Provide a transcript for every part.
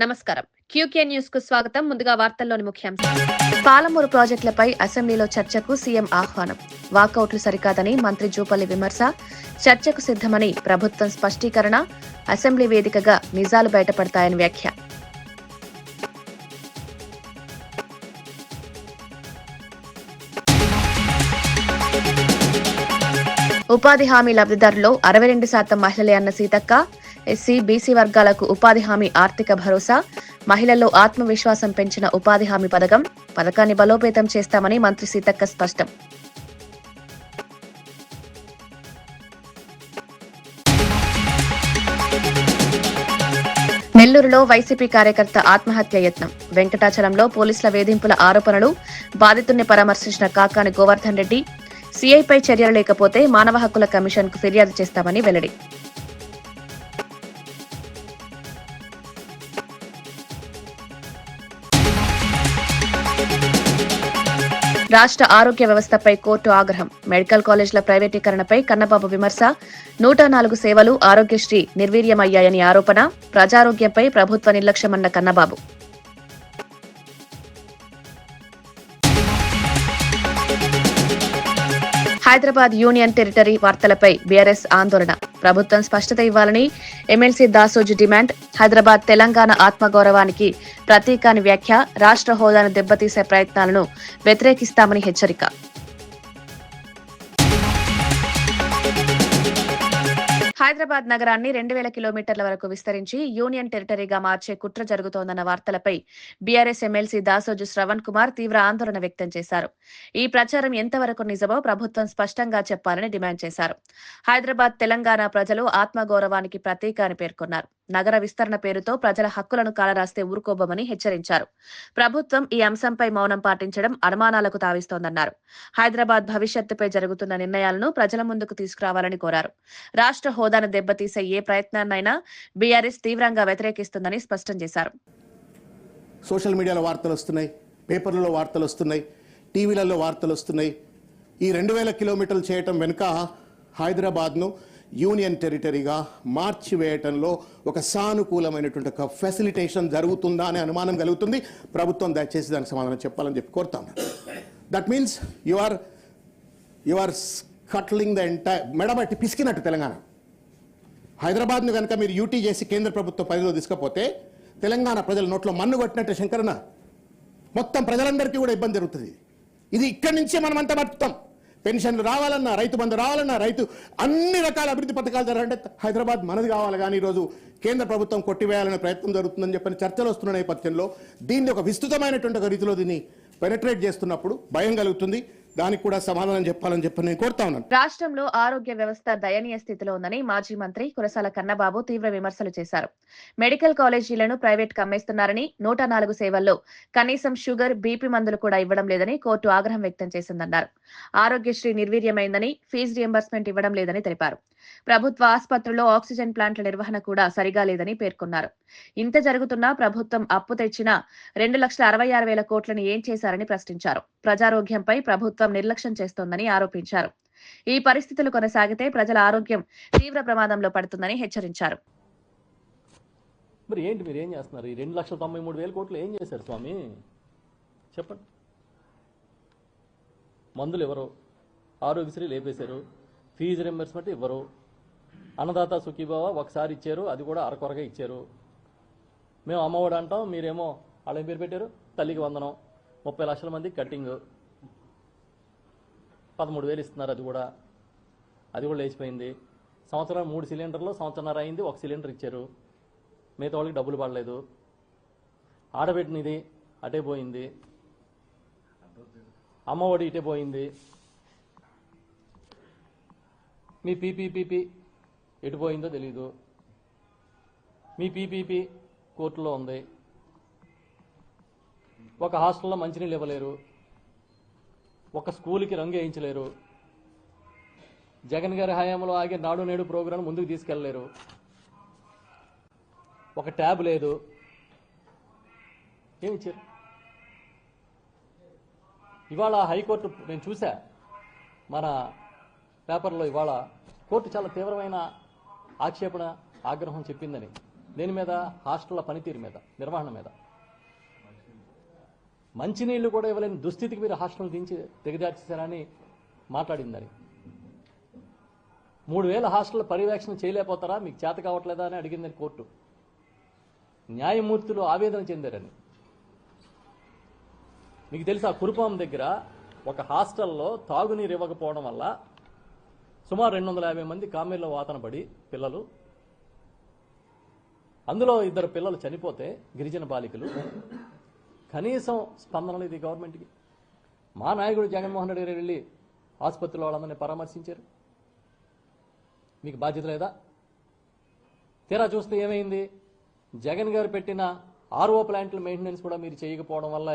నమస్కారం. QK news కు స్వాగతం. ముందుగా వార్తల్లోని ముఖ్యాంశాలు. పాలమూరు ప్రాజెక్టులపై అసెంబ్లీలో చర్చకు సీఎం ఆహ్వానం. వాకౌట్లు సరికాదని మంత్రి జూపల్లి విమర్శ. చర్చకు సిద్దమని ప్రభుత్వం స్పష్టీకరణ. అసెంబ్లీ వేదికగా నిజాలు బయటపడతాయని వ్యాఖ్య. ఉపాధి హామీ లబ్దిదారుల్లో 62% మహిళలే అన్న సీతక్క. ఎస్సీ, బీసీ వర్గాలకు ఉపాధి హామీ ఆర్థిక భరోసా. మహిళల్లో ఆత్మవిశ్వాసం పెంచిన ఉపాధి హామీ పథకాన్ని బలోపేతం చేస్తామని మంత్రి సీతక్క స్పష్టం. నెల్లూరులో వైసీపీ కార్యకర్త ఆత్మహత్య యత్నం. వెంకటాచలంలో పోలీసుల వేధింపుల ఆరోపణలు. బాధితుల్ని పరామర్శించిన కాకాని గోవర్ధన్ రెడ్డి. సీఐపై చర్యలు లేకపోతే మానవ హక్కుల కమిషన్ కు ఫిర్యాదు చేస్తామని వెల్లడి. రాష్ట్ర ఆరోగ్య వ్యవస్థపై కోర్టు ఆగ్రహం. మెడికల్ కాలేజీల ప్రైవేటీకరణపై కన్నబాబు విమర్శ. 104 సేవలు ఆరోగ్యశ్రీ నిర్వీర్యమయ్యాయని ఆరోపణ. ప్రజారోగ్యంపై ప్రభుత్వ నిర్లక్ష్యమన్న కన్నబాబు. హైదరాబాద్ యూనియన్ టెరిటరీ వార్తలపై బీఆర్ఎస్ ఆందోళన. ప్రభుత్వం స్పష్టత ఇవ్వాలని ఎమ్మెల్సీ దాసోజు డిమాండ్. హైదరాబాద్ తెలంగాణ ఆత్మగౌరవానికి ప్రతీక అని వ్యాఖ్య. రాష్ట్ర హోదాను దెబ్బతీసే ప్రయత్నాలను వ్యతిరేకిస్తామని హెచ్చరిక. హైదరాబాద్ నగరాన్ని 2000 కిలోమీటర్ల వరకు విస్తరించి యూనియన్ టెరిటరీగా మార్చే కుట్ర జరుగుతోందన్న వార్తలపై బీఆర్ఎస్ ఎమ్మెల్సీ దాసోజు శ్రవణ్ కుమార్ తీవ్ర ఆందోళన వ్యక్తం చేశారు. ఈ ప్రచారం ఎంతవరకు నిజమో ప్రభుత్వం స్పష్టంగా చెప్పాలని డిమాండ్ చేశారు. హైదరాబాద్ తెలంగాణ ప్రజలు ఆత్మగౌరవానికి ప్రతీక అని పేర్కొన్నారు. నగర విస్తరణ పేరుతో ప్రజల హక్కులను కాలరాస్తే ఊరుకోబోమని హెచ్చరించారు. ప్రభుత్వం ఈ అంశంపై మౌనం పాటించడం అనుమానాలకు తావిస్తోందన్నారు. హైదరాబాద్ భవిష్యత్తుపై జరుగుతున్న నిర్ణయాలను ప్రజల ముందుకు తీసుకురావాలని కోరారు. రాష్ట్ర హోదాను దెబ్బతీసే ఏ ప్రయత్నాన్నైనా బీఆర్ఎస్ తీవ్రంగా వ్యతిరేకిస్తుందని స్పష్టం చేశారు. సోషల్ మీడియాలో వార్తలు వస్తున్నాయి, పేపర్లలో వార్తలు వస్తున్నాయి, టీవీలలో వార్తలు వస్తున్నాయి. ఈ 2000 కిలోమీటర్లు చేయటం వెనుక హైదరాబాద్ను యూనియన్ టెరిటరీగా మార్చివేయటంలో ఒక సానుకూలమైనటువంటి ఒక ఫెసిలిటేషన్ జరుగుతుందా అనే అనుమానం కలుగుతుంది. ప్రభుత్వం దయచేసి దానికి సమాధానం చెప్పాలని చెప్పి కోరుతాను. That means you are cutting the entire మెడబట్టి పిసికినట్టు తెలంగాణ. హైదరాబాద్ను కనుక మీరు యూటీ చేసి కేంద్ర ప్రభుత్వ పరిధిలో తీసుకపోతే తెలంగాణ ప్రజల నోట్లో మన్ను కొట్టినట్టు శంకరన్న మొత్తం ప్రజలందరికీ కూడా ఇబ్బంది జరుగుతుంది. ఇది ఇక్కడి నుంచే మనమంతా బతుకుతాం. పెన్షన్లు రావాలన్నా, రైతు బంధు రావాలన్నా, రైతు అన్ని రకాల అభివృద్ధి పథకాలు జరగాలంటే హైదరాబాద్ మనది కావాలి. కానీ ఈరోజు కేంద్ర ప్రభుత్వం కొట్టివేయాలనే ప్రయత్నం జరుగుతుందని చెప్పని చర్చలు వస్తున్న నేపథ్యంలో దీన్ని ఒక విస్తృతమైనటువంటి ఒక రీతిలో దీన్ని పెనట్రేట్ చేస్తున్నప్పుడు భయం కలుగుతుంది. దానికి కూడా సమాధానం చెప్పాలని చెప్పి నేను కోరుతా ఉన్నాను. రాష్ట్రంలో ఆరోగ్య వ్యవస్థ దయనీయ స్థితిలో ఉందని మాజీ మంత్రి కురసాల కన్నబాబు తీవ్ర విమర్శలు చేశారు. మెడికల్ కాలేజీలను ప్రైవేట్ కమ్మేస్తున్నారని, 104 సేవల్లో కనీసం షుగర్, బీపీ మందులు కూడా ఇవ్వడం లేదని కోర్టు ఆగ్రహం వ్యక్తం చేసిందన్నారు. ఆరోగ్యశ్రీ నిర్వీర్యమైందని, ఫీజు రియంబర్స్మెంట్ ఇవ్వడం లేదని తెలిపారు. ప్రభుత్వ ఆసుపత్రుల్లో ఆక్సిజన్ ప్లాంట్ల నిర్వహణ కూడా సరిగా లేదని పేర్కొన్నారు. ఇంత జరుగుతున్నా ప్రభుత్వం అప్పు తెచ్చిన 2,66,000 కోట్లను ఏం చేశారని ప్రశ్నించారు. ప్రజారోగ్యంపై ప్రభుత్వం నిర్లక్ష్యం చేస్తోందని ఆరోపించారు. ఈ పరిస్థితులు కొనసాగితే ప్రజల ఆరోగ్యం తీవ్ర ప్రమాదంలో పడుతుందని హెచ్చరించారు. మరి ఏంటి మీరు ఏం చేస్తున్నారు? ఈ 2,93,000 కోట్లు ఏం చేశారు స్వామి? చెప్పండి. మందులు ఇవ్వరు, ఆరోగ్యశ్రీ లేపేశారు, ఫీజు రింబర్స్మెంట్ ఇవ్వరు, అన్నదాత సుఖీభావ ఒకసారి ఇచ్చారు, అది కూడా అరకొరగా ఇచ్చారు. మేము అమ్మఒడి అంటాం, మీరేమో వాళ్ళ పేరు పెట్టారు తల్లికి వందనం, 30 లక్షల మందికి కట్టింగ్, 13,000 ఇస్తున్నారు. అది కూడా లేచిపోయింది. సంవత్సరం 3 సిలిండర్లు, సంవత్సరన్నర అయింది, 1 సిలిండర్ ఇచ్చారు. మిగతా వాళ్ళకి డబ్బులు పడలేదు. ఆడబెట్టినది అటే పోయింది, అమ్మఒడి ఇటే పోయింది. మీ పీపీపీ ఎటు పోయిందో తెలీదు. మీ పీపీపీ కోర్టులో ఉంది. ఒక హాస్టల్లో మంచినీళ్ళు ఇవ్వలేరు, ఒక స్కూల్కి రంగు వేయించలేరు. జగన్ గారి హయాంలో ఆగే నాడు నేడు ప్రోగ్రాం ముందుకు తీసుకెళ్లలేరు. ఒక ట్యాబ్ లేదు. ఏమి ఇచ్చారు? ఇవాళ హైకోర్టు నేను చూసా మన పేపర్లో, ఇవాళ కోర్టు చాలా తీవ్రమైన ఆక్షేపణ, ఆగ్రహం చెప్పిందని. దేని మీద? హాస్టళ్ల పనితీరు మీద, నిర్వహణ మీద. మంచినీళ్లు కూడా ఇవ్వలేని దుస్థితికి మీరు హాస్టల్ దిగజార్చేశారని మాట్లాడిందని. 3000 హాస్టల్ పర్యవేక్షణ చేయలేకపోతారా, మీకు చేత కావట్లేదా అని అడిగిందని కోర్టు. న్యాయమూర్తులు ఆవేదన చెందారని. మీకు తెలుసా, కురుపాం దగ్గర ఒక హాస్టల్లో తాగునీరు ఇవ్వకపోవడం వల్ల సుమారు 250 మంది కామెర్లో వాతన పడి పిల్లలు, అందులో 2 పిల్లలు చనిపోతే, గిరిజన బాలికలు. కనీసం స్పందన లేదు ఈ గవర్నమెంట్కి. మా నాయకుడు జగన్మోహన్ రెడ్డి గారు వెళ్ళి ఆసుపత్రిలో వాళ్ళందరినీ పరామర్శించారు. మీకు బాధ్యత లేదా? తీరా చూస్తే ఏమైంది? జగన్ గారు పెట్టిన ఆర్ఓ ప్లాంట్ల మెయింటెనెన్స్ కూడా మీరు చేయకపోవడం వల్ల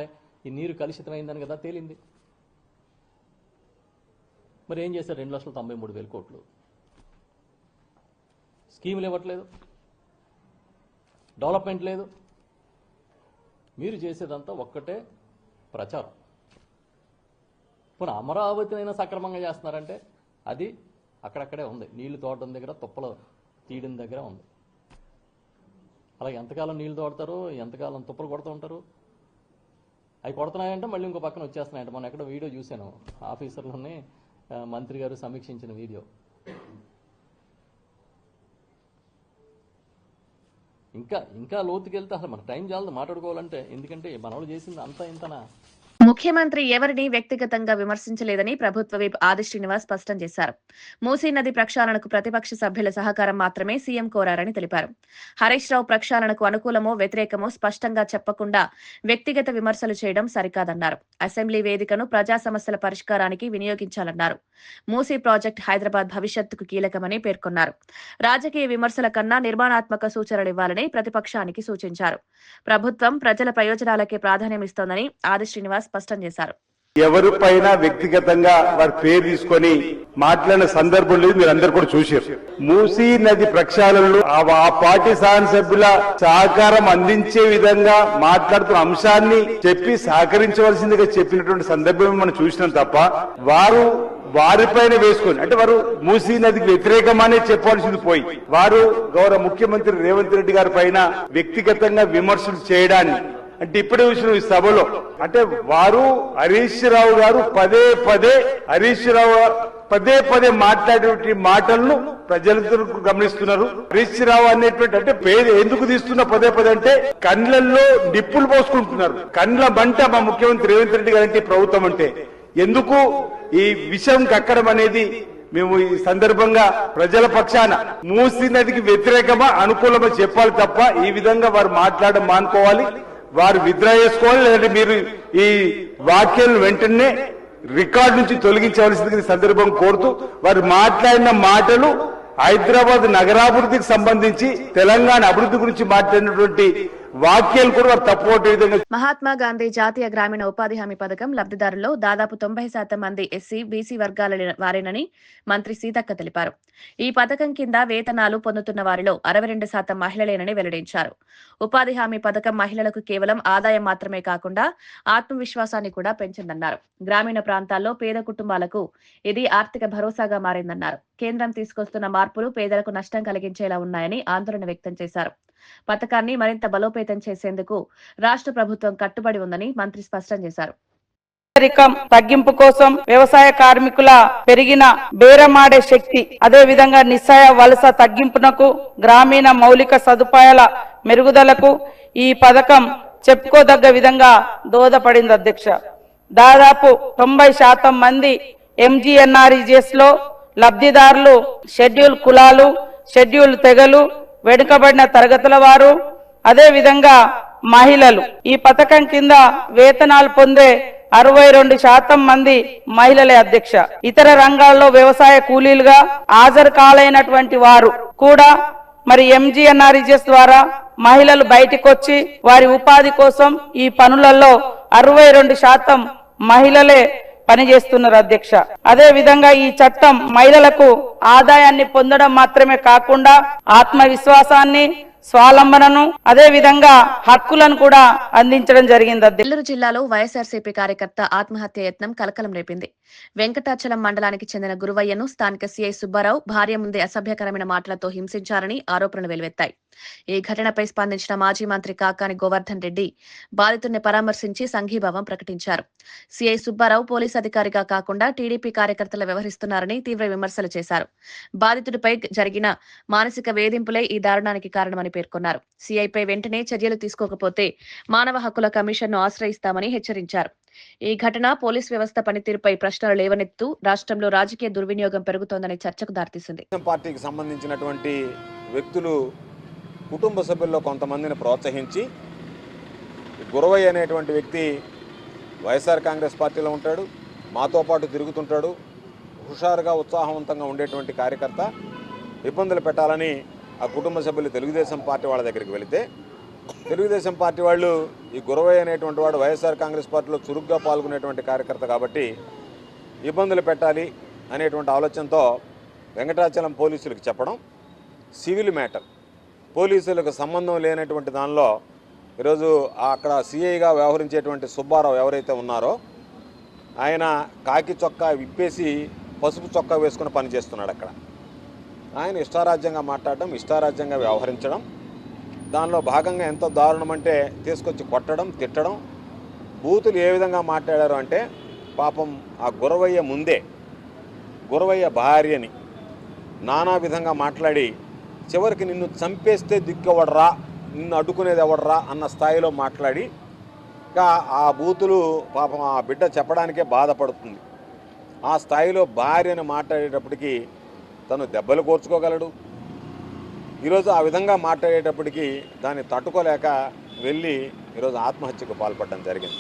ఈ నీరు కలుషితమైందని కదా తేలింది. మరి ఏం చేశారు? 2,93,000 కోట్లు. స్కీములు ఇవ్వట్లేదు, డెవలప్మెంట్ లేదు. మీరు చేసేదంతా ఒక్కటే ప్రచారం. పోనీ అమరావతినైనా సక్రమంగా చేస్తున్నారంటే అది అక్కడక్కడే ఉంది. నీళ్లు తోడడం దగ్గర, తుప్పలు తీయడం దగ్గర ఉంది. అలాగే ఎంతకాలం నీళ్లు తోడతారు, ఎంతకాలం తుప్పలు కొడుతూ ఉంటారు. అవి కొడుతున్నాయంటే మళ్ళీ ఇంకో పక్కన వచ్చేస్తున్నాయంట. మొన్న ఎక్కడో వీడియో చూశాను, ఆఫీసర్లని మంత్రి గారు సమీక్షించిన వీడియో. ఇంకా లోతుకెళ్తే అసలు మన టైం చాలదు మాట్లాడుకోవాలంటే. ఎందుకంటే మన వాళ్ళు చేసింది అంతా ఇంతనా. ముఖ్యమంత్రి ఎవరిని వ్యక్తిగతంగా విమర్శించలేదని ప్రభుత్వ విప్ ఆది శ్రీనివాస్ స్పష్టం చేశారు. మూసీ నది ప్రక్షాళనకు ప్రతిపక్ష సభ్యుల సహకారం మాత్రమే సీఎం కోరారని తెలిపారు. హరీష్ రావు ప్రక్షాళనకు అనుకూలమో వ్యతిరేకమో స్పష్టంగా చెప్పకుండా వ్యక్తిగత విమర్శలు చేయడం సరికాదన్నారు. అసెంబ్లీ వేదికను ప్రజా సమస్యల పరిష్కారానికి వినియోగించాలన్నారు. మూసీ ప్రాజెక్టు హైదరాబాద్ భవిష్యత్తుకు కీలకమని పేర్కొన్నారు. రాజకీయ విమర్శల కన్నా నిర్మాణాత్మక సూచనలివ్వాలని ప్రతిపక్షానికి సూచించారు. ప్రభుత్వం ప్రజల ప్రయోజనాలకే ప్రాధాన్యమిస్తోందని ఆది శ్రీనివాస్ స్పష్టం చేశారు. ఎవరిపైన వ్యక్తిగతంగా వారి పేరు తీసుకొని మాట్లాడిన సందర్భం లేదు. మీరు అందరు కూడా చూశారు. మూసీ నది ప్రక్షాళనలో ఆ పార్టీ శాసనసభ్యుల సహకారం అందించే విధంగా మాట్లాడుతున్న అంశాన్ని చెప్పి సహకరించవలసిందిగా చెప్పినటువంటి సందర్భం మనం చూసినాం తప్ప వారిపైన వేసుకొని, అంటే వారు మూసీ నదికి వ్యతిరేకమనే చెప్పాల్సింది పోయి వారు గౌరవ ముఖ్యమంత్రి రేవంత్ రెడ్డి గారి పైన వ్యక్తిగతంగా విమర్శలు చేయడాన్ని, అంటే ఇప్పుడే చూసిన ఈ సభలో, అంటే వారు హరీష్ రావు గారు పదే పదే మాట్లాడే మాటలను ప్రజలందరూ గమనిస్తున్నారు. హరీష్ రావు అనేటువంటి, అంటే పేరు ఎందుకు తీస్తున్న పదే అంటే కండ్లల్లో నిప్పులు పోసుకుంటున్నారు. కండ్ల మంట మా ముఖ్యమంత్రి రేవంత్ రెడ్డి గారి ప్రభుత్వం అంటే ఎందుకు ఈ విషయం కక్కడం అనేది మేము ఈ సందర్భంగా ప్రజల పక్షాన మూసీ నదికి వ్యతిరేకమా అనుకూలమా చెప్పాలి తప్ప ఈ విధంగా వారు మాట్లాడడం మానుకోవాలి. వారు విత్డ్రా చేసుకోవాలి, లేదంటే మీరు ఈ వాక్యాలను వెంటనే రికార్డు నుంచి తొలగించవలసింది సందర్భం కోరుతూ, వారు మాట్లాడిన మాటలు హైదరాబాద్ నగరాభివృద్ధికి సంబంధించి, తెలంగాణ అభివృద్ధి గురించి మాట్లాడినటువంటి వాక్యాలు కూడా వారు తప్పుపట్టే విధంగా. మహాత్మా గాంధీ జాతీయ గ్రామీణ ఉపాధి హామీ పథకం లబ్ధిదారుల్లో దాదాపు 90% మంది ఎస్సీ, బీసీ వర్గాల వారేనని మంత్రి సీతక్క తెలిపారు. ఈ పథకం కింద వేతనాలు పొందుతున్న వారిలో 62% మహిళలేనని వెల్లడించారు. ఉపాధి హామీ పథకం మహిళలకు కేవలం ఆదాయం మాత్రమే కాకుండా ఆత్మవిశ్వాసాన్ని కూడా పెంచిందన్నారు. గ్రామీణ ప్రాంతాల్లో పేద కుటుంబాలకు ఇది ఆర్థిక భరోసాగా మారిందన్నారు. కేంద్రం తీసుకొస్తున్న మార్పులు పేదలకు నష్టం కలిగించేలా ఉన్నాయని ఆందోళన వ్యక్తం చేశారు. పథకాన్ని మరింత బలోపేతం చేసేందుకు రాష్ట్ర ప్రభుత్వం కట్టుబడి ఉందని మంత్రి స్పష్టం చేశారు. పేదరికం తగ్గింపు కోసం వ్యవసాయ కార్మికుల పెరిగిన బేరమాడే శక్తి, అదే విధంగా నిస్సాయ వలస తగ్గింపునకు, గ్రామీణ మౌలిక సదుపాయాల మెరుగుదలకు ఈ పథకం చెప్పుకోదగ్గ విధంగా దోహదపడింది అధ్యక్ష. దాదాపు 90% మంది ఎంజీఎన్ఆర్ఈజీఎస్ లో లబ్ధిదారులు షెడ్యూల్ కులాలు, షెడ్యూల్ తెగలు, వెనుకబడిన తరగతుల వారు, అదే విధంగా మహిళలు. ఈ పథకం కింద వేతనాలు పొందే 62% మంది మహిళలే అధ్యక్ష. ఇతర రంగాల్లో వ్యవసాయ కూలీలుగా హాజరు కాలైనటువంటి వారు కూడా మరి ఎంజీఎన్ఆర్ఈజీఎస్ ద్వారా మహిళలు బయటకు వచ్చి వారి ఉపాధి కోసం ఈ పనులలో 62% మహిళలే పనిచేస్తున్నారు అధ్యక్ష. అదే విధంగా ఈ చట్టం మహిళలకు ఆదాయాన్ని పొందడం మాత్రమే కాకుండా ఆత్మవిశ్వాసాన్ని, స్వావలంబనను అదే విధంగా హక్కులను కూడా అందించడం జరిగింది. నెల్లూరు జిల్లాలో వైఎస్ఆర్సీపీ కార్యకర్త ఆత్మహత్య యత్నం కలకలం రేపింది. వెంకటాచలం మండలానికి చెందిన గురువయ్యను స్థానిక సీఐ సుబ్బారావు భార్య ముందే అసభ్యకరమైన మాటలతో హింసించారని ఆరోపణలు వెలువెత్తాయి. ఈ ఘటనపై స్పందించిన మాజీ మంత్రి కాకాని గోవర్ధన్ రెడ్డి బాధితుడిని పరామర్శించి సంఘీభావం ప్రకటించారు. సీఐ సుబ్బారావు పోలీసు అధికారిగా కాకుండా టీడీపీ కార్యకర్తలు వ్యవహరిస్తున్నారని తీవ్ర విమర్శలు చేశారు. బాధితుడిపై జరిగిన మానసిక వేధింపులే ఈ దారుణానికి కారణమని పేర్కొన్నారు. సీఐపై వెంటనే చర్యలు తీసుకోకపోతే మానవ హక్కుల కమిషన్ను ఆశ్రయిస్తామని హెచ్చరించారు. ఈ ఘటన పోలీస్ వ్యవస్థ పనితీరుపై ప్రశ్నలు లేవనెత్తు రాష్ట్రంలో రాజకీయ దుర్వినియోగం పెరుగుతోందనే చర్చకు దారితీసింది. పార్టీకి సంబంధించినటువంటి వ్యక్తులు కుటుంబ సభ్యుల్లో కొంతమందిని ప్రోత్సహించి గురవయ్య అనేటువంటి వ్యక్తి వైఎస్ఆర్ కాంగ్రెస్ పార్టీలో ఉంటాడు, మాతో పాటు తిరుగుతుంటాడు, హుషారుగా ఉత్సాహవంతంగా ఉండేటువంటి కార్యకర్త ఇబ్బందులు పెట్టాలని ఆ కుటుంబ సభ్యులు తెలుగుదేశం పార్టీ వాళ్ళ దగ్గరికి వెళితే తెలుగుదేశం పార్టీ వాళ్ళు ఈ గురవయ్య అనేటువంటి వాడు వైఎస్ఆర్ కాంగ్రెస్ పార్టీలో చురుగ్గా పాల్గొనేటువంటి కార్యకర్త కాబట్టి ఇబ్బందులు పెట్టాలి అనేటువంటి ఆలోచనతో వెంకటాచలం పోలీసులకు చెప్పడం, సివిల్ మ్యాటర్ పోలీసులకు సంబంధం లేనటువంటి దానిలో ఈరోజు అక్కడ సిఐగా వ్యవహరించేటువంటి సుబ్బారావు ఎవరైతే ఉన్నారో ఆయన కాకి చొక్కా విప్పేసి పసుపు చొక్కా వేసుకుని పనిచేస్తున్నాడు. అక్కడ ఆయన ఇష్టారాజ్యంగా మాట్లాడడం, ఇష్టారాజ్యంగా వ్యవహరించడం, దానిలో భాగంగా ఎంత దారుణం అంటే తీసుకొచ్చి కొట్టడం, తిట్టడం, బూతులు ఏ విధంగా మాట్లాడారు అంటే పాపం ఆ గురవయ్య ముందే గురవయ్య భార్యని నానా విధంగా మాట్లాడి చివరికి నిన్ను చంపేస్తే దిక్కెవడరా, నిన్ను అడ్డుకునేది ఎవడరా అన్న స్థాయిలో మాట్లాడి ఇంకా ఆ బూతులు పాపం ఆ బిడ్డ చెప్పడానికే బాధపడుతుంది. ఆ స్థాయిలో భార్యను మాట్లాడేటప్పటికీ తను దెబ్బలు కోర్చుకోగలడు. ఈరోజు ఆ విధంగా మాట్లాడేటప్పటికీ దాన్ని తట్టుకోలేక వెళ్ళి ఈరోజు ఆత్మహత్యకు పాల్పడడం జరిగింది.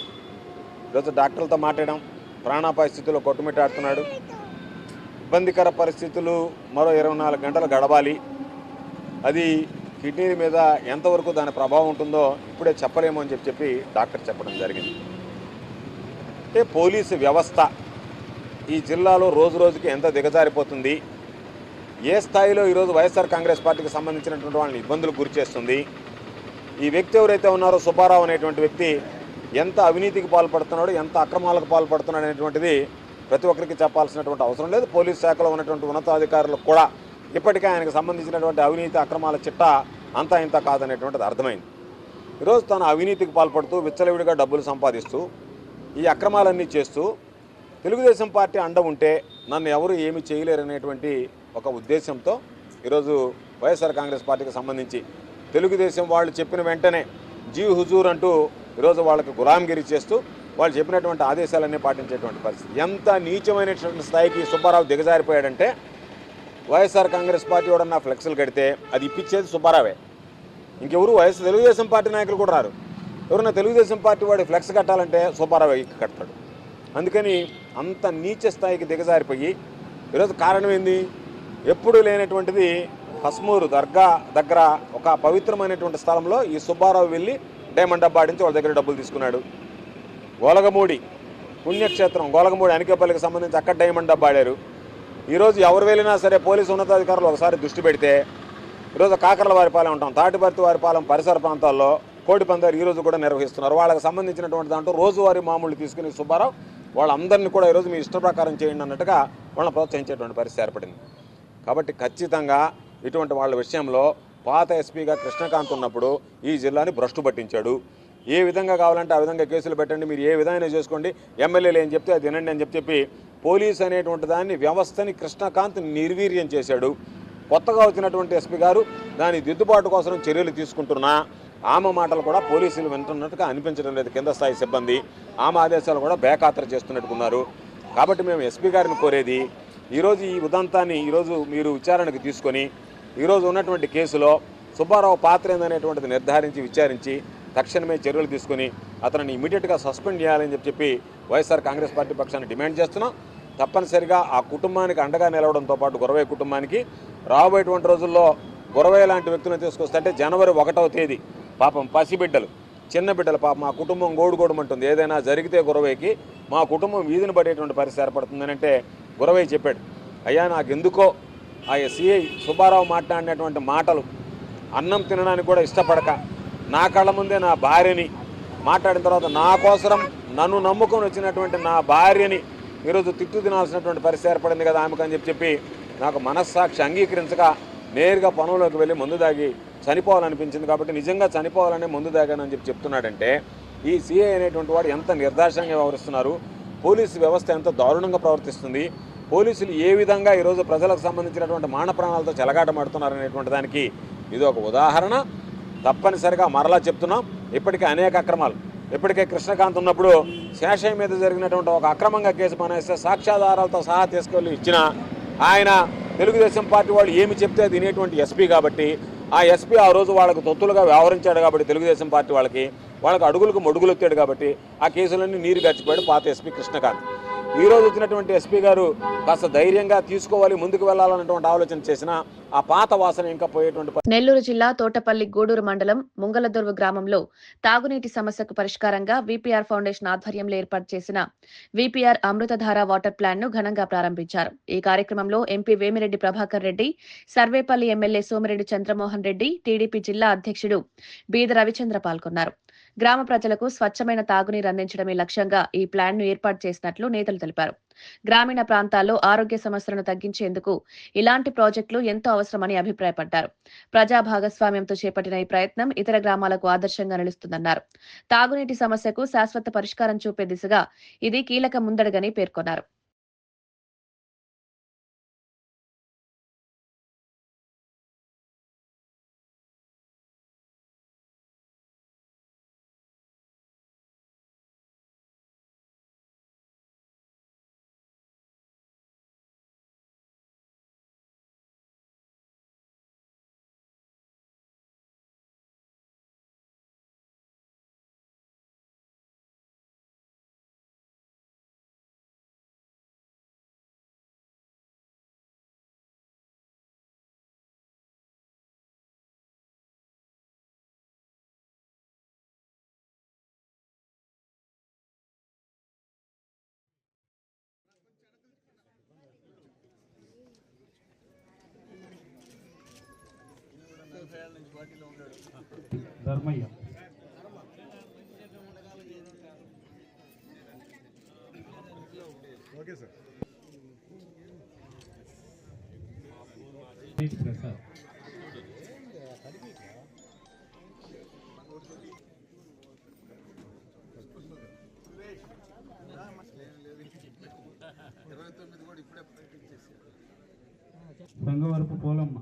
ఈరోజు డాక్టర్లతో మాట్లాడడం, ప్రాణాపాయ స్థితిలో కొట్టుమిట్టాడుతున్నాడు. ఇబ్బందికర పరిస్థితులు మరో 24 గంటలు గడవాలి. అది కిడ్నీ మీద ఎంతవరకు దాని ప్రభావం ఉంటుందో ఇప్పుడే చెప్పలేము అని చెప్పి డాక్టర్ చెప్పడం జరిగింది. అంటే పోలీసు వ్యవస్థ ఈ జిల్లాలో రోజు రోజుకి ఎంత దిగజారిపోతుంది, ఏ స్థాయిలో ఈరోజు వైఎస్ఆర్ కాంగ్రెస్ పార్టీకి సంబంధించినటువంటి వాళ్ళని ఇబ్బందులకు గురి చేస్తుంది. ఈ వ్యక్తి ఎవరైతే ఉన్నారో సుబ్బారావు అనేటువంటి వ్యక్తి ఎంత అవినీతికి పాల్పడుతున్నాడు, ఎంత అక్రమాలకు పాల్పడుతున్నాడు అనేటువంటిది ప్రతి ఒక్కరికి చెప్పాల్సినటువంటి అవసరం లేదు. పోలీస్ శాఖలో ఉన్నటువంటి ఉన్నతాధికారులకు కూడా ఇప్పటికే ఆయనకు సంబంధించినటువంటి అవినీతి అక్రమాల చిట్టా అంతా ఇంత కాదనేటువంటిది అర్థమైంది. ఈరోజు తను అవినీతికి పాల్పడుతూ విచ్చలవిడిగా డబ్బులు సంపాదిస్తూ ఈ అక్రమాలన్నీ చేస్తూ తెలుగుదేశం పార్టీ అండ ఉంటే నన్ను ఎవరు ఏమీ చేయలేరనేటువంటి ఒక ఉద్దేశంతో ఈరోజు వైఎస్ఆర్ కాంగ్రెస్ పార్టీకి సంబంధించి తెలుగుదేశం వాళ్ళు చెప్పిన వెంటనే జీ హుజూర్ అంటూ ఈరోజు వాళ్ళకి గులాంగిరి చేస్తూ వాళ్ళు చెప్పినటువంటి ఆదేశాలన్నీ పాటించేటువంటి పరిస్థితి. ఎంత నీచమైనటువంటి స్థాయికి సుబ్బారావు దిగజారిపోయాడంటే వైఎస్ఆర్ కాంగ్రెస్ పార్టీ ఎవడన్నా ఫ్లెక్స్లు కడితే అది ఇప్పించేది సుబ్బారావే, ఇంకెవరు తెలుగుదేశం పార్టీ నాయకులు కూడా రారు. ఎవరన్నా తెలుగుదేశం పార్టీ వాడి ఫ్లెక్స్ కట్టాలంటే సుబ్బారావే కడతాడు. అందుకని అంత నీచ స్థాయికి దిగజారిపోయి ఈరోజు కారణం ఏంది, ఎప్పుడూ లేనటువంటిది హస్మూరు దర్గా దగ్గర ఒక పవిత్రమైనటువంటి స్థలంలో ఈ సుబ్బారావు వెళ్ళి డైమండ్ డబ్బా ఆడించి వాళ్ళ దగ్గర డబ్బులు తీసుకున్నాడు. గోలగమూడి పుణ్యక్షేత్రం గోలగమూడి అనికేపల్లికి సంబంధించి అక్కడ డైమండ్ డబ్బా ఆడారు. ఈరోజు ఎవరు వెళ్ళినా సరే పోలీసు ఉన్నతాధికారులు ఒకసారి దృష్టి పెడితే ఈరోజు కాకర్లవారిపాలెం ఉంటాం, తాటిపర్తివారిపాలెం పరిసర ప్రాంతాల్లో కోడి పందాలు ఈరోజు కూడా నిర్వహిస్తున్నారు. వాళ్ళకి సంబంధించినటువంటి దాంట్లో రోజువారీ మామూలు తీసుకుని సుబ్బారావు వాళ్ళందరినీ కూడా ఈరోజు మీ ఇష్ట ప్రకారం చేయండి అన్నట్టుగా వాళ్ళని ప్రోత్సహించేటువంటి పరిస్థితి ఏర్పడింది. కాబట్టి ఖచ్చితంగా ఇటువంటి వాళ్ళ విషయంలో పాత ఎస్పీగా కృష్ణకాంత్ ఉన్నప్పుడు ఈ జిల్లాని భ్రష్టు పట్టించాడు. ఏ విధంగా కావాలంటే ఆ విధంగా కేసులు పెట్టండి, మీరు ఏ విధంగా చేసుకోండి, ఎమ్మెల్యేలు ఏం చెప్తే అది వినండి అని చెప్పి పోలీస్ అనేటువంటి దాన్ని వ్యవస్థని కృష్ణకాంత్ నిర్వీర్యం చేశాడు. కొత్తగా వచ్చినటువంటి ఎస్పీ గారు దాని దిద్దుబాటు కోసం చర్యలు తీసుకుంటున్నా ఆమె మాటలు కూడా పోలీసులు వింటున్నట్టుగా అనిపించడం లేదు. కింద స్థాయి సిబ్బంది ఆమె ఆదేశాలు కూడా బేఖాతరు చేస్తున్నట్టుకున్నారు. కాబట్టి మేము ఎస్పీ గారిని కోరేది ఈరోజు ఈ ఉదంతాన్ని ఈరోజు మీరు విచారణకు తీసుకొని ఈరోజు ఉన్నటువంటి కేసులో సుబ్బారావు పాత్ర ఏందనేటువంటిది నిర్ధారించి విచారించి తక్షణమే చర్యలు తీసుకొని అతనిని ఇమీడియట్గా సస్పెండ్ చేయాలని చెప్పి వైఎస్ఆర్ కాంగ్రెస్ పార్టీ పక్షాన్ని డిమాండ్ చేస్తున్నాం. తప్పనిసరిగా ఆ కుటుంబానికి అండగా నిలవడంతో పాటు గురవయ్య కుటుంబానికి రాబోయేటువంటి రోజుల్లో గురవయ్య లాంటి వ్యక్తులను తీసుకొస్తే అంటే జనవరి 1వ తేదీ పాపం పసిబిడ్డలు చిన్న బిడ్డలు పాపం మా కుటుంబం గోడుగోడమంటుంది. ఏదైనా జరిగితే గురవయ్యకి మా కుటుంబం వీధిని పడేటువంటి పరిస్థితి ఏర్పడుతుందని అంటే గురవయ్య చెప్పాడు, అయ్యా నాకు ఎందుకో ఆ సిఐ సుబ్బారావు మాట్లాడినటువంటి మాటలు అన్నం తినడానికి కూడా ఇష్టపడక నా కళ్ళ ముందే నా భార్యని మాట్లాడిన తర్వాత నా కోసరం నన్ను నమ్ముకొని వచ్చినటువంటి నా భార్యని ఈరోజు తిట్టు తినాల్సినటువంటి పరిస్థితి ఏర్పడింది కదా ఆమెకని చెప్పి నాకు మనస్సాక్షి అంగీకరించక నేరుగా పొలంలోకి వెళ్ళి మందు దాగి చనిపోవాలనిపించింది. కాబట్టి నిజంగా చనిపోవాలనే మందు దాగానని చెప్పి చెప్తున్నాడంటే ఈ సిఐ అనేటువంటి వాడు ఎంత నిర్దాక్షంగా వ్యవహరిస్తున్నారు, పోలీసు వ్యవస్థ ఎంత దారుణంగా ప్రవర్తిస్తుంది, పోలీసులు ఏ విధంగా ఈరోజు ప్రజలకు సంబంధించినటువంటి మాన ప్రాణాలతో చెలగాటమాడుతున్నారు అనేటువంటి దానికి ఇది ఒక ఉదాహరణ. తప్పనిసరిగా మరలా చెప్తున్నాం, ఇప్పటికే అనేక అక్రమాలు, ఇప్పటికే కృష్ణకాంత్ ఉన్నప్పుడు శేషయ్య మీద జరిగినటువంటి ఒక అక్రమంగా కేసు మానేస్తే సాక్ష్యాధారాలతో సహా తీసుకెళ్ళి ఇచ్చిన ఆయన తెలుగుదేశం పార్టీ వాళ్ళు ఏమి చెప్తే తినేటువంటి ఎస్పీ కాబట్టి ఆ ఎస్పీ ఆ రోజు వాళ్ళకు తొత్తులుగా వ్యవహరించాడు కాబట్టి తెలుగుదేశం పార్టీ వాళ్ళకి అడుగులకు మడుగులు ఎత్తాడు కాబట్టి ఆ కేసులన్నీ నీరు గచ్చిపోయాడు పాత ఎస్పీ కృష్ణకాంత్. ఈరోజు వచ్చినటువంటి ఎస్పీ గారు కాస్త ధైర్యంగా తీసుకోవాలి, ముందుకు వెళ్లాలన్నటువంటి ఆలోచన చేసిన ఆ పాత వాసన ఇంకా పోయేటువంటి. నెల్లూరు జిల్లా తోటపల్లి గూడూరు మండలం ముంగలదొర్వు గ్రామంలో తాగునీటి సమస్యకు పరిష్కారంగా వీపీఆర్ ఫౌండేషన్ ఆధ్వర్యంలో ఏర్పాటు చేసిన వీపీఆర్ అమృతధార వాటర్ ప్లాంట్ ను ఘనంగా ప్రారంభించారు. ఈ కార్యక్రమంలో MP Vemireddy Prabhakar Reddy, Sarvepalli MLA Somireddy Chandramohan Reddy, TDP జిల్లా అధ్యక్షుడు బీద రవిచంద్ర పాల్గొన్నారు. గ్రామ ప్రజలకు స్వచ్ఛమైన తాగునీరు అందించడమే లక్ష్యంగా ఈ ప్లాంట్ ను ఏర్పాటు చేసినట్లు నేతలు తెలిపారు. గ్రామీణ ప్రాంతాల్లో ఆరోగ్య సమస్యలను తగ్గించేందుకు ఇలాంటి ప్రాజెక్టులు ఎంతో అవసరమని అభిప్రాయపడ్డారు. ప్రజా భాగస్వామ్యంతో చేపట్టిన ఈ ప్రయత్నం ఇతర గ్రామాలకు ఆదర్శంగా నిలుస్తుందన్నారు. తాగునీటి సమస్యకు శాశ్వత పరిష్కారం చూపే దిశగా ఇది కీలక ముందడుగని పేర్కొన్నారు. Dharmayya okay sir. ప్రసాద్ సంగవరపు పోలమ్మ,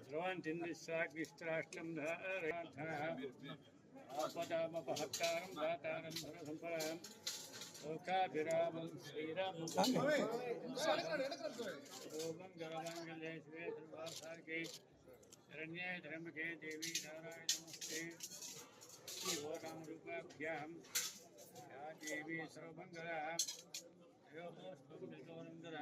ధ్రువంతిష్టాగ్నిష్టాష్టం ఆపదామపహత్తారం దాతారం ధనసంపదాం లోకాభిరామం శ్రీరామం మంగళమంగళే శివే సర్వాసార్గే శరణ్యే త్ర్యంబకే దేవి నారాయణ నమస్తే శ్రీరామరూపాభ్యాం యా దేవి సర్వమంగళ యోగోస్తంభితోనందర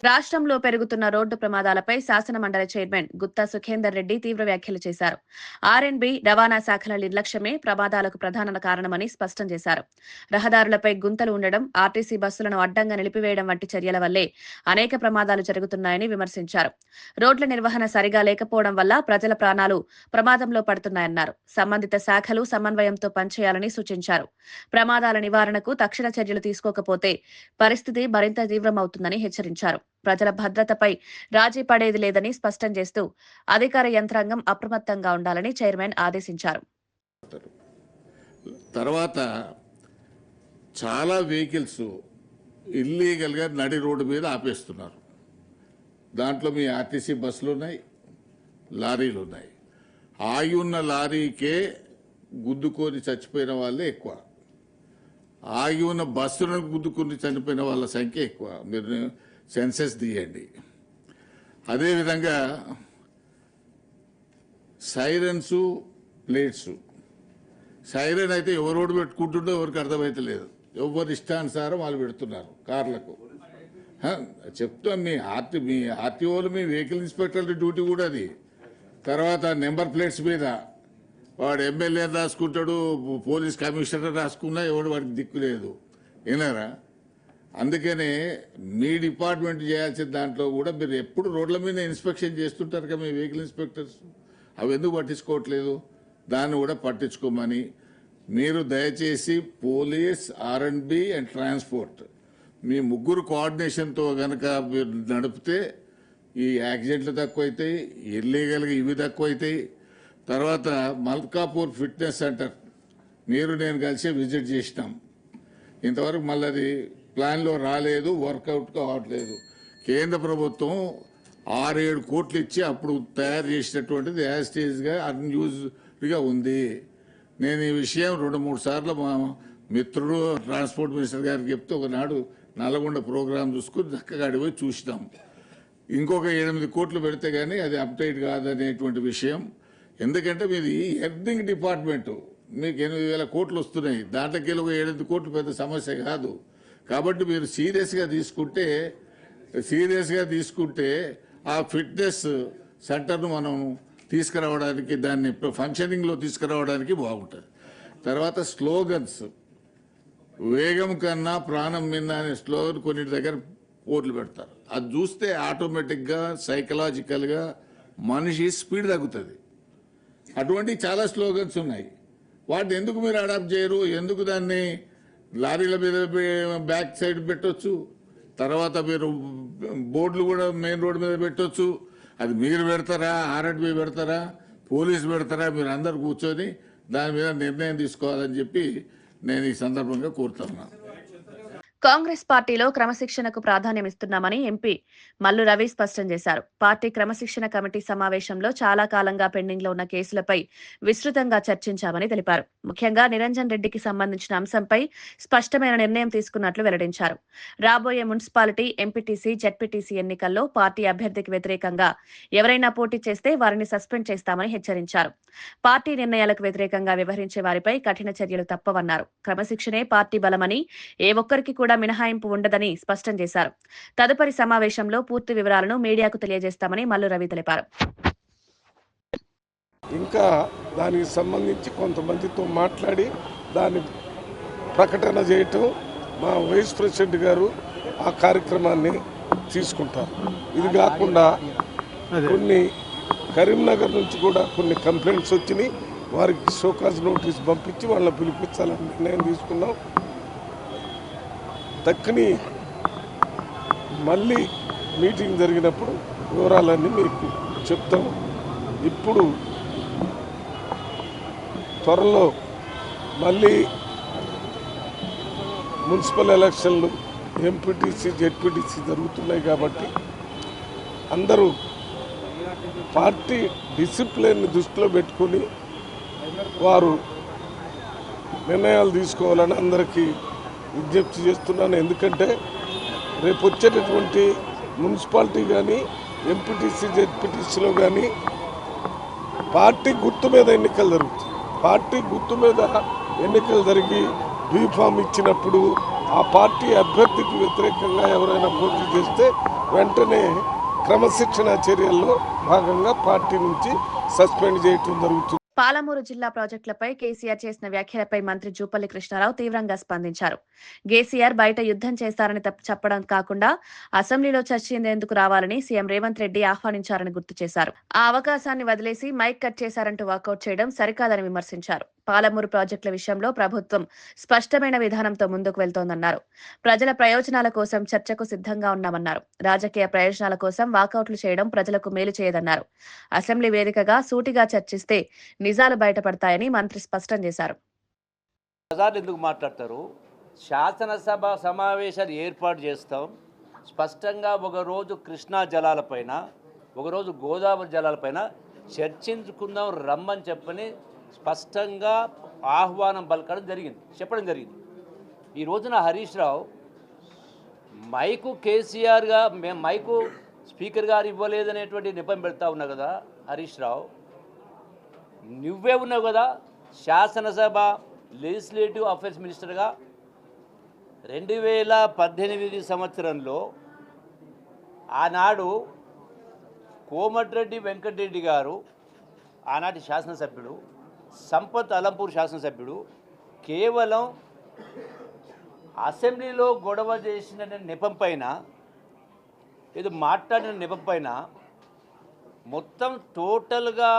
రాష్ట్రంలో పెరుగుతున్న రోడ్డు ప్రమాదాలపై శాసన మండలి చైర్మన్ గుత్తా సుఖేందర్ రెడ్డి తీవ్ర వ్యాఖ్యలు చేశారు. ఆర్ఎండ్బి రవాణా శాఖల నిర్లక్ష్యమే ప్రమాదాలకు ప్రధాన కారణమని స్పష్టం చేశారు. రహదారులపై గుంతలు ఉండడం, ఆర్టీసీ బస్సులను అడ్డంగా నిలిపివేయడం వంటి చర్యల వల్లే అనేక ప్రమాదాలు జరుగుతున్నాయని విమర్శించారు. రోడ్ల నిర్వహణ సరిగా లేకపోవడం వల్ల ప్రజల ప్రాణాలు ప్రమాదంలో పడుతున్నాయన్నారు. సంబంధిత శాఖలు సమన్వయంతో పనిచేయాలని సూచించారు. ప్రమాదాల నివారణకు తక్షణ చర్యలు తీసుకోకపోతే పరిస్థితి మరింత తీవ్రమవుతుందని హెచ్చరించారు. ప్రజల భద్రతపై రాజీ పడేది లేదని స్పష్టం చేస్తూ అధికార యంత్రాంగం అప్రమత్తంగా ఉండాలని చైర్మన్ ఆదేశించారు. తర్వాత చాలా వెహికల్స్ ఇల్లీగల్గా నడి రోడ్డు మీద ఆపేస్తున్నారు. దాంట్లో మీ ఆర్టీసీ బస్సులు ఉన్నాయి, లారీలు ఉన్నాయి. ఆగి ఉన్న లారీకే గుద్దుకొని చచ్చిపోయిన వాళ్ళే ఎక్కువ. ఆగి ఉన్న బస్సులను గుద్దుకొని చనిపోయిన వాళ్ళ సంఖ్య ఎక్కువ. మీరు సెన్సెస్ తీయండి. అదేవిధంగా సైరన్సు, ప్లేట్స్. సైరన్ అయితే ఎవరు రోడ్డు పెట్టుకుంటుండో ఎవరికి అర్థమైతే లేదు. ఎవరు ఇష్టానుసారం వాళ్ళు పెడుతున్నారు కార్లకు. చెప్తాం, మీ ఆర్టీఓలు, మీ వెహికల్ ఇన్స్పెక్టర్ల డ్యూటీ కూడా అది. తర్వాత నెంబర్ ప్లేట్స్ మీద వాడు ఎమ్మెల్యే రాసుకుంటాడు, పోలీస్ కమిషనర్ రాసుకున్నా ఎవడు వాడికి దిక్కు లేదు. విన్నారా? అందుకనే మీ డిపార్ట్మెంట్ చేయాల్సిన దాంట్లో కూడా మీరు ఎప్పుడు రోడ్ల మీద ఇన్స్పెక్షన్ చేస్తుంటారు కదా మీ వెహికల్ ఇన్స్పెక్టర్స్. అవి ఎందుకు పట్టించుకోవట్లేదు? దాన్ని కూడా పట్టించుకోమని మీరు దయచేసి పోలీస్, R&B అండ్ ట్రాన్స్పోర్ట్ మీ ముగ్గురు కోఆర్డినేషన్తో కనుక మీరు నడిపితే ఈ యాక్సిడెంట్లు తక్కువైతాయి, ఇల్లీగల్గా ఇవి తక్కువైతాయి. తర్వాత మల్కాపూర్ ఫిట్నెస్ సెంటర్ మీరు నేను కలిసి విజిట్ చేసినాం. ఇంతవరకు మళ్ళీ అది ప్లాన్లో రాలేదు, వర్కౌట్ కావట్లేదు. కేంద్ర ప్రభుత్వం 6-7 కోట్లు ఇచ్చి అప్పుడు తయారు చేసినటువంటిది యాస్టేజ్గా అన్యూజ్గా ఉంది. నేను ఈ విషయం 2-3 సార్లు మా మిత్రుడు ట్రాన్స్పోర్ట్ మినిస్టర్ గారికి చెప్తే ఒకనాడు నల్గొండ ప్రోగ్రాం చూసుకుని చక్కగా అడిగిపోయి చూసినాం. ఇంకొక 8 కోట్లు పెడితే కానీ అది అప్డేట్ కాదనేటువంటి విషయం. ఎందుకంటే మీది ఎర్నింగ్ డిపార్ట్మెంటు, మీకు 8,000 కోట్లు వస్తున్నాయి. దాంట్లోకి ఒక 7 కోట్లు పెద్ద సమస్య కాదు. కాబట్టి మీరు సీరియస్గా తీసుకుంటే ఆ ఫిట్నెస్ సెంటర్ను మనం తీసుకురావడానికి, దాన్ని ఫంక్షనింగ్లో తీసుకురావడానికి బాగుంటుంది. తర్వాత స్లోగన్స్, వేగం కన్నా ప్రాణం మిన్న అనే స్లోగన్ కొన్ని దగ్గర బోర్డులు పెడతారు. అది చూస్తే ఆటోమేటిక్గా సైకలాజికల్గా మనిషి స్పీడ్ తగ్గుతుంది. అటువంటి చాలా స్లోగన్స్ ఉన్నాయి. వాటిని ఎందుకు మీరు అడాప్ట్ చేయరు? ఎందుకు దాన్ని లారీల మీద బ్యాక్ సైడ్ పెట్టొచ్చు, తర్వాత మీరు బోర్డులు కూడా మెయిన్ రోడ్డు మీద పెట్టొచ్చు. అది మీరు పెడతారా, R&B పెడతారా, పోలీసు పెడతారా? మీరు అందరు కూర్చొని దాని మీద నిర్ణయం తీసుకోవాలని చెప్పి నేను ఈ సందర్భంగా కోరుతున్నాను. కాంగ్రెస్ పార్టీలో క్రమశిక్షణకు ప్రాధాన్యమిస్తున్నామని ఎంపీ మల్లు రవి స్పష్టం చేశారు. పార్టీ క్రమశిక్షణ కమిటీ సమావేశంలో చాలా కాలంగా పెండింగ్ లో ఉన్న కేసులపై విస్తృతంగా చర్చించామని తెలిపారు. ముఖ్యంగా నిరంజన్ రెడ్డికి సంబంధించిన అంశంపై స్పష్టమైన నిర్ణయం తీసుకున్నట్లు వెల్లడించారు. రాబోయే మున్సిపాలిటీ, ఎంపీటీసీ, జెడ్పీటీసీ ఎన్నికల్లో పార్టీ అభ్యర్థికి వ్యతిరేకంగా ఎవరైనా పోటీ చేస్తే వారిని సస్పెండ్ చేస్తామని హెచ్చరించారు. పార్టీ నిర్ణయాలకు వ్యతిరేకంగా వ్యవహరించే వారిపై కఠిన చర్యలు తప్పవన్నారు. క్రమశిక్షణే పార్టీ బలమని, ఏ ఒక్కరికి కూడా మినహాయింపు ఉండదని స్పష్టం చేశారు. తదుపరి సమావేశంలో పూర్తి వివరాలను మీడియాకు తెలియజేస్తామని మల్లు రవి తెలిపారు. ఇంకా దానికి సంబంధించి కొంతమందితో మాట్లాడి దాన్ని ప్రకటన చేయటం మా వైస్ ప్రెసిడెంట్ గారు ఆ కార్యక్రమాన్ని తీసుకుంటారు. ఇది కాకుండా కొన్ని కరీంనగర్ నుంచి కూడా కొన్ని కంప్లైంట్స్ వచ్చినాయి. వారికి షోకాజ్ నోటీస్ పంపించి వాళ్ళని పిలిపించాలని నిర్ణయం తీసుకున్నాం. దక్కని మళ్ళీ మీటింగ్ జరిగినప్పుడు వివరాలన్నీ మీకు చెప్తాం. ఇప్పుడు త్వరలో మళ్ళీ మున్సిపల్ ఎలక్షన్లు, ఎంపీటీసీ, జెడ్పీటీసీ జరుగుతున్నాయి కాబట్టి అందరూ పార్టీ డిసిప్లిన్ దృష్టిలో పెట్టుకుని వారు నిర్ణయాలు తీసుకోవాలని అందరికీ విజ్ఞప్తి చేస్తున్నాను. ఎందుకంటే రేపు వచ్చేటటువంటి మున్సిపాలిటీ కానీ, ఎంపీటీసీ, జెడ్పీటీసీలో కానీ పార్టీ గుర్తు మీద ఎన్నికలు జరుగుతాయి. పార్టీ గుర్తు మీద ఎన్నికలు జరిగి బీఫామ్ ఇచ్చినప్పుడు ఆ పార్టీ అభ్యర్థికి వ్యతిరేకంగా ఎవరైనా పోటీ చేస్తే వెంటనే క్రమశిక్షణ చర్యల్లో భాగంగా పార్టీ నుంచి సస్పెండ్ చేయటం జరుగుతుంది. పాలమూరు జిల్లా ప్రాజెక్టులపై కేసీఆర్ చేసిన వ్యాఖ్యలపై మంత్రి జూపల్లి కృష్ణారావు తీవ్రంగా స్పందించారు. కేసీఆర్ బయట యుద్ధం చేస్తారని చెప్పడం కాకుండా అసెంబ్లీలో చర్చించేందుకు రావాలని సీఎం రేవంత్ రెడ్డి ఆహ్వానించారని గుర్తు చేశారు. ఆ అవకాశాన్ని వదిలేసి మైక్ కట్ చేశారంటూ వాకౌట్ చేయడం సరికాదని విమర్శించారు. పాలమూరు ప్రాజెక్టుల విషయంలో ప్రభుత్వం స్పష్టమైన విధానంతో ముందుకు వెళ్తోందన్నారు. ప్రజల ప్రయోజనాల కోసం చర్చకు సిద్ధంగా ఉన్నామన్నారు. రాజకీయ ప్రయోజనాల కోసం వాకౌట్లు చేయడం ప్రజలకు మేలు చేయదన్నారు. అసెంబ్లీ వేదికగా సూటిగా చర్చిస్తే నిజాలు బయటపడతాయని మంత్రి స్పష్టం చేశారు. ప్రజలు ఎందుకు మాట్లాడతారు? శాసనసభ సమావేశాలు ఏర్పాటు చేస్తాం. స్పష్టంగా ఒకరోజు కృష్ణా జలాలపైన, ఒకరోజు గోదావరి జలాలపైన చర్చించుకుందాం రమ్మని చెప్పని స్పష్టంగా ఆహ్వానం పలకడం జరిగింది, చెప్పడం జరిగింది. ఈ రోజున Harish Rao mic కేసీఆర్గా mic speaker గారు ఇవ్వలేదనేటువంటి నెపం పెడతా ఉన్నా కదా హరీష్ రావు, నువ్వే ఉన్నావు కదా శాసనసభ లెజిస్లేటివ్ అఫైర్స్ మినిస్టర్గా. 2018 సంవత్సరంలో ఆనాడు కోమటిరెడ్డి వెంకటరెడ్డి గారు, ఆనాటి శాసనసభ్యుడు, సంపత్ అలంపూర్ శాసనసభ్యుడు, కేవలం అసెంబ్లీలో గొడవ చేసిన నెపం పైన, ఏదో మాట్లాడిన నెపం పైన మొత్తం టోటల్గా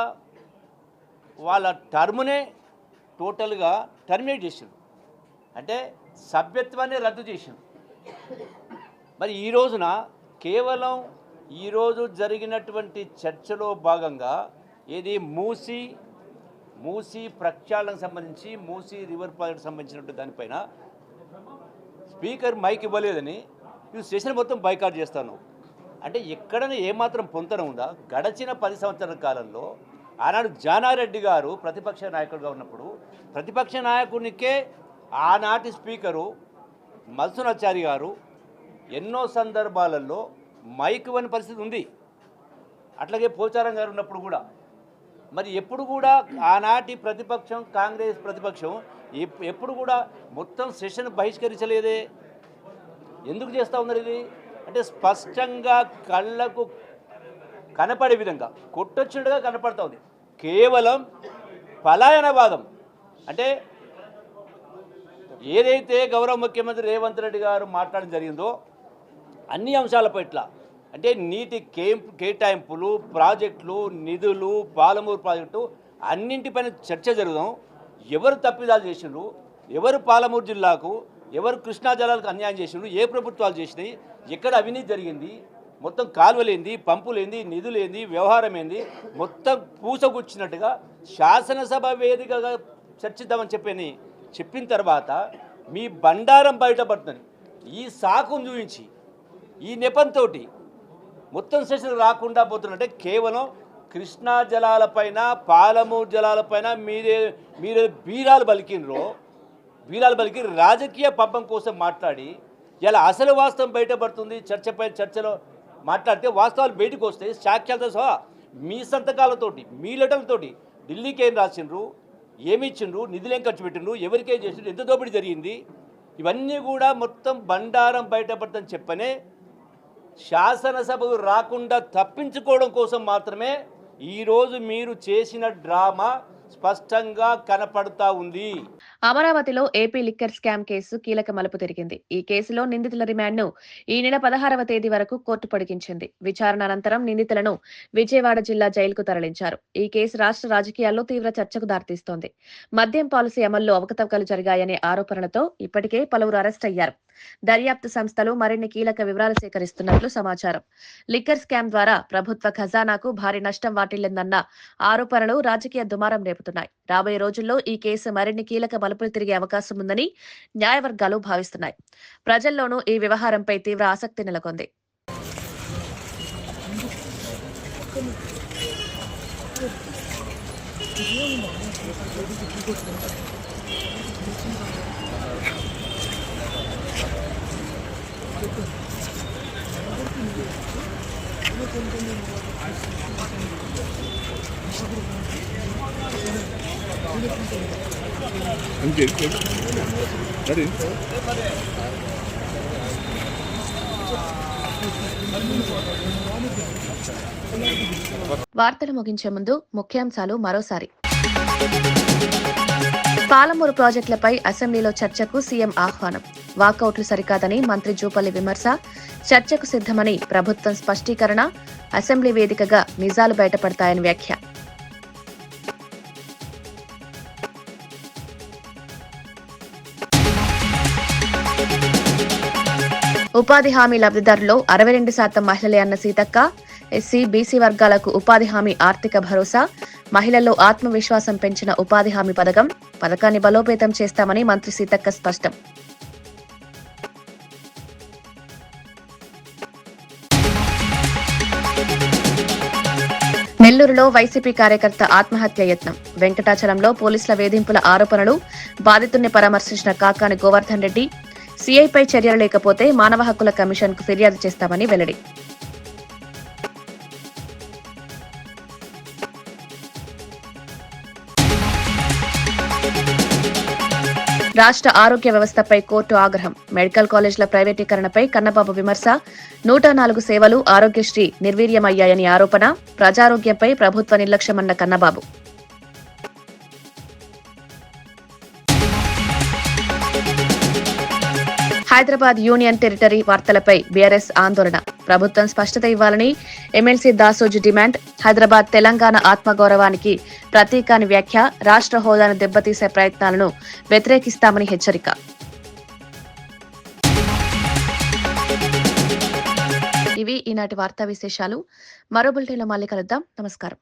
వాళ్ళ టర్మునే టోటల్గా టర్మినేట్ చేసిండు, అంటే సభ్యత్వాన్ని రద్దు చేసిండు. మరి ఈ రోజున కేవలం ఈరోజు జరిగినటువంటి చర్చలో భాగంగా ఏది మూసీ ప్రక్షాళనకు సంబంధించి, మూసీ రివర్ ప్రాజెక్ట్ సంబంధించినటువంటి దానిపైన స్పీకర్ మైక్ ఇవ్వలేదని ఈ సెషన్ మొత్తం బైకాట్ చేస్తాను అంటే ఎక్కడైనా ఏమాత్రం పొంతన ఉందా? గడచిన 10 సంవత్సరాల కాలంలో ఆనాడు జానారెడ్డి గారు ప్రతిపక్ష నాయకుడిగా ఉన్నప్పుడు ప్రతిపక్ష నాయకునికే ఆనాటి స్పీకరు మల్సునాచారి గారు ఎన్నో సందర్భాలలో మైక్ ఇవ్వని పరిస్థితి ఉంది. అట్లాగే పోచారం గారు ఉన్నప్పుడు కూడా మరి ఎప్పుడు కూడా ఆనాటి ప్రతిపక్షం, కాంగ్రెస్ ప్రతిపక్షం ఎప్పుడు కూడా మొత్తం సెషన్ బహిష్కరించలేదే. ఎందుకు చేస్తూ ఉన్నారు ఇది? అంటే స్పష్టంగా కళ్ళకు కనపడే విధంగా కొట్టొచ్చినట్టుగా కనపడతా ఉంది. కేవలం పలాయనవాదం, అంటే ఏదైతే గౌరవ ముఖ్యమంత్రి రేవంత్ రెడ్డి గారు మాట్లాడడం జరిగిందో అన్ని అంశాల పట్ల, అంటే నీటి కేటాయింపులు, ప్రాజెక్టులు, నిధులు, పాలమూరు ప్రాజెక్టు అన్నింటిపైన చర్చ జరుగుదాం. ఎవరు తప్పిదాలు చేసిండ్రు, ఎవరు పాలమూరు జిల్లాకు, ఎవరు కృష్ణా జలాలకు అన్యాయం చేసిండ్రు, ఏ ప్రభుత్వాలు చేసినాయి, ఎక్కడ అవినీతి జరిగింది, మొత్తం కాలువలేంది, పంపులేంది, నిధులేంది, వ్యవహారం ఏంది, మొత్తం పూసగుచ్చినట్టుగా శాసనసభ వేదికగా చర్చిద్దామని చెప్పిన తర్వాత మీ బండారం బయటపడుతుంది. ఈ సాకును చూపించి ఈ నెపంతో మొత్తం సెషన్ రాకుండా పోతున్నట్టే కేవలం కృష్ణా జలాలపైన, పాలమూరు జలాలపైన మీరే బీరాలు పలికి రాజకీయ పంపం కోసం మాట్లాడి ఇలా అసలు వాస్తవం బయటపడుతుంది. చర్చలో మాట్లాడితే వాస్తవాలు బయటకు వస్తాయి, సాక్ష్యాలతో సహా. మీ సంతకాలతోటి, మీ లెటర్లతోటి ఢిల్లీకి ఏం రాసిండ్రు, ఏమి ఇచ్చిండ్రు, నిధులు ఏం ఖర్చు పెట్టిండ్రు, ఎవరికేం చేసిండ్రు, ఎంత దోపిడీ జరిగింది, ఇవన్నీ కూడా మొత్తం బండారం బయటపడుతుందని చెప్పనే శాసనసభకు రాకుండా తప్పించుకోవడం కోసం మాత్రమే ఈరోజు మీరు చేసిన డ్రామా స్పష్టంగా కనపడుతూ ఉంది. అమరావతిలో ఏపీ లిక్కర్ స్కామ్ కేసు కీలక మలుపు తిరిగింది. ఈ కేసులో నిందితుల రిమాండ్ను ఈ నెల 16వ తేదీ వరకు కోర్టు పొడిగించింది. విచారణ అనంతరం నిందితులను విజయవాడ జిల్లా జైలుకు తరలించారు. ఈ కేసు రాష్ట్ర రాజకీయాల్లో తీవ్ర చర్చకు దారితీస్తోంది. మద్యం పాలసీ అమల్లో అవకతవకలు జరిగాయనే ఆరోపణలతో ఇప్పటికే పలువురు అరెస్ట్ అయ్యారు. దర్యాప్తు సంస్థలు మరిన్ని కీలక వివరాలు సేకరిస్తున్నట్లు సమాచారం. లిక్కర్ స్కామ్ ద్వారా ప్రభుత్వ ఖజానాకు భారీ నష్టం వాటిల్లిందన్న ఆరోపణలు రాజకీయ దుమారం రేపుతున్నాయి. రాబోయే రోజుల్లో ఈ కేసు మరిన్ని కీలక మలుపులు తిరిగే అవకాశం ఉందని న్యాయవర్గాలు భావిస్తున్నాయి. ప్రజల్లోనూ ఈ వ్యవహారంపై తీవ్ర ఆసక్తి నెలకొంది. వార్తలు ముగించే ముందు ముఖ్యాంశాలు మరోసారి. పాలమూరు ప్రాజెక్టులపై అసెంబ్లీలో చర్చకు సీఎం ఆహ్వానం. వాకౌట్లు సరికాదని మంత్రి జూపల్లి విమర్శ. చర్చకు సిద్ధమని ప్రభుత్వం స్పష్టీకరణ. అసెంబ్లీ వేదికగా నిజాలు బయటపడతాయని వ్యాఖ్య. ఉపాధి హామీ లబ్ధిదారుల్లో 62% మహిళలే అన్న సీతక్క. ఎస్సీ, బీసీ వర్గాలకు ఉపాధి హామీ ఆర్థిక భరోసా. మహిళల్లో ఆత్మవిశ్వాసం పెంచిన ఉపాధి హామీ పథకాన్ని బలోపేతం చేస్తామని మంత్రి సీతక్క స్పష్టం. నెల్లూరులో వైసీపీ కార్యకర్త ఆత్మహత్య యత్నం. వెంకటాచలంలో పోలీసుల వేధింపుల ఆరోపణలు. బాధితుల్ని పరామర్శించిన కాకాని గోవర్ధన్ రెడ్డి సీఐపై చర్యలు లేకపోతే మానవ హక్కుల కమిషన్ కు ఫిర్యాదు చేస్తామని వెల్లడి. రాష్ట్ర ఆరోగ్య వ్యవస్థపై కోర్టు ఆగ్రహం. మెడికల్ కాలేజీల ప్రైవేటీకరణపై కన్నబాబు విమర్శ. 104 సేవలు ఆరోగ్యశ్రీ నిర్వీర్యమయ్యాయని ఆరోపణ. ప్రజారోగ్యంపై ప్రభుత్వ నిర్లక్ష్యమన్న కన్నబాబు. హైదరాబాద్ యూనియన్ టెరిటరీ వార్తలపై బీఆర్ఎస్ ఆందోళన. ప్రభుత్వం స్పష్టత ఇవ్వాలని ఎమ్మెల్సీ దాసోజు డిమాండ్. హైదరాబాద్ తెలంగాణ ఆత్మగౌరవానికి ప్రతీకాని వ్యాఖ్య. రాష్ట్ర హోదాను దెబ్బతీసే ప్రయత్నాలను వ్యతిరేకిస్తామని హెచ్చరిక. ఇవి ఈనాటి వార్తా విశేషాలు. మరో బులెటిన్లో మళ్ళీ కలుద్దాం. నమస్కారం.